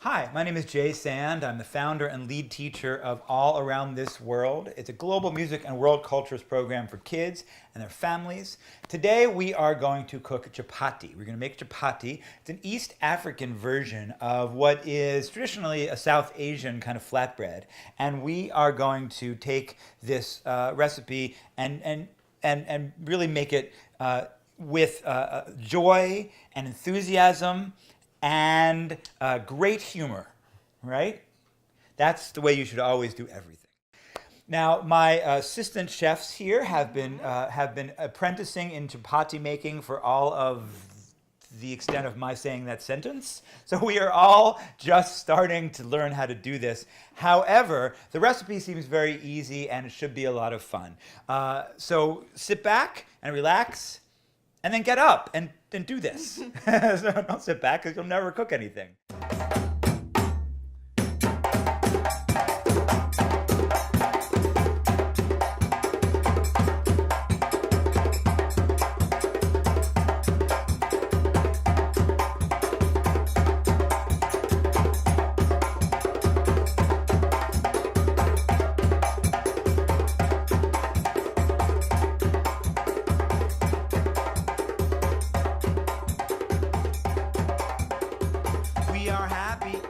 Hi, my name is Jay Sand. I'm the founder and lead teacher of All Around This World. It's a global music and world cultures program for kids and their families. Today we are going to cook chapati. We're going to make chapati. It's an East African version of what is traditionally a South Asian kind of flatbread. And we are going to take this recipe and really make it with joy and enthusiasm and great humor, right? That's the way you should always do everything. Now, my assistant chefs here have been apprenticing in chapati making for all of the extent of my saying that sentence. So we are all just starting to learn how to do this. However, the recipe seems very easy and it should be a lot of fun. So sit back and relax, and then get up and do this. So don't sit back because you'll never cook anything.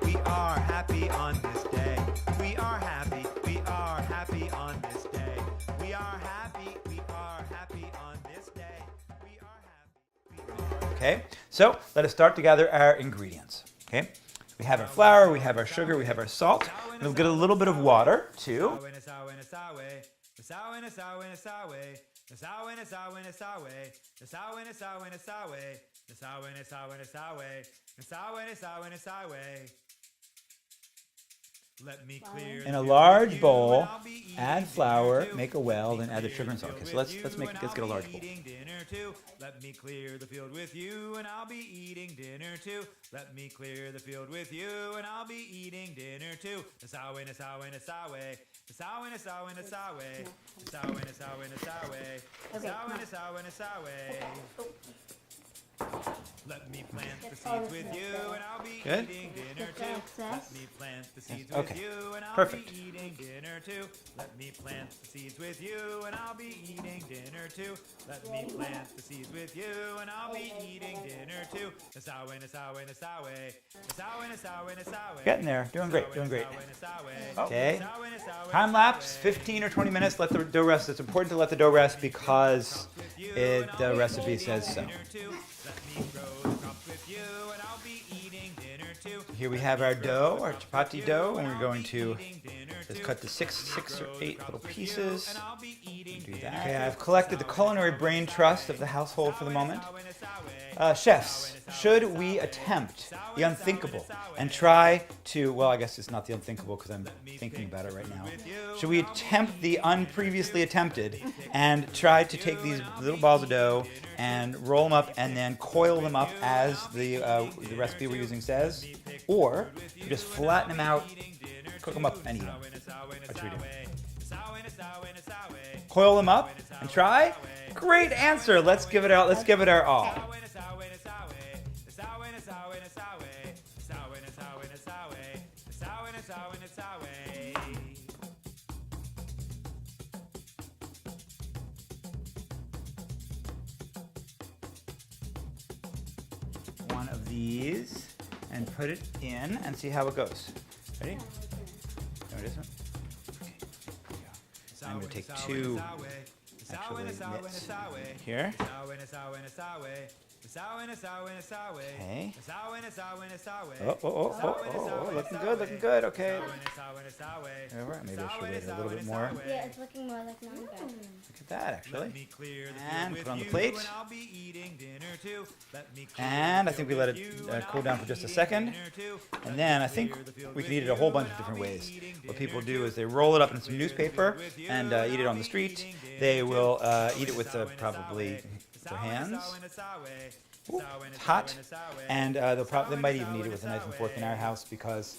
We are happy on this day. We are happy on this day. We are happy on this day. We are happy. Okay, so let us start to gather our ingredients. Okay, we have our flour, we have our sugar, we have our salt. And we'll get a little bit of water too. In a large bowl, add flour, make a well, then add the sugar and salt. Okay, so let's get a large bowl. Let me clear the field with you, and I'll be eating dinner too. Let me clear the field with you, and I'll be eating dinner too. Let me plant the seeds with you, and I'll be eating dinner too. Let me plant the seeds with you, and I'll be eating dinner too. Let me plant the seeds with you, and I'll be eating dinner too. Let me plant the seeds with you, and I'll be eating dinner too. Getting there, doing great. Okay, time lapse, 15 or 20 minutes. Let the dough rest. It's important to let the dough rest because the recipe says so. Here we have our dough, our chapati dough, and we're going to just cut the six or eight little pieces. Do that. Okay, I've collected the culinary brain trust of the household for the moment. Chefs, should we attempt the unthinkable and try to, well, I guess it's not the unthinkable because I'm thinking about it right now. Should we attempt the unpreviously attempted and try to take these little balls of dough and roll them up and then coil them up as the recipe we're using says? Or just flatten them out, cook them up, and eat them? What should we do? Coil them up and try? Great answer. Let's give it our all. One of these and put it in and see how it goes. Ready? There it is. Okay. I'm going to take two actually mitts here. Okay. Oh, looking good. Okay. Maybe I should wait a little bit more. Yeah, it's looking more like non-bread. Look at that, actually. And put it on the plate. And I think we let it cool down for just a second. And then I think we can eat it a whole bunch of different ways. What people do is they roll it up in some newspaper and eat it on the street. They will eat it with probably their hands. Ooh, it's hot. And they might even eat it with a knife and fork in our house because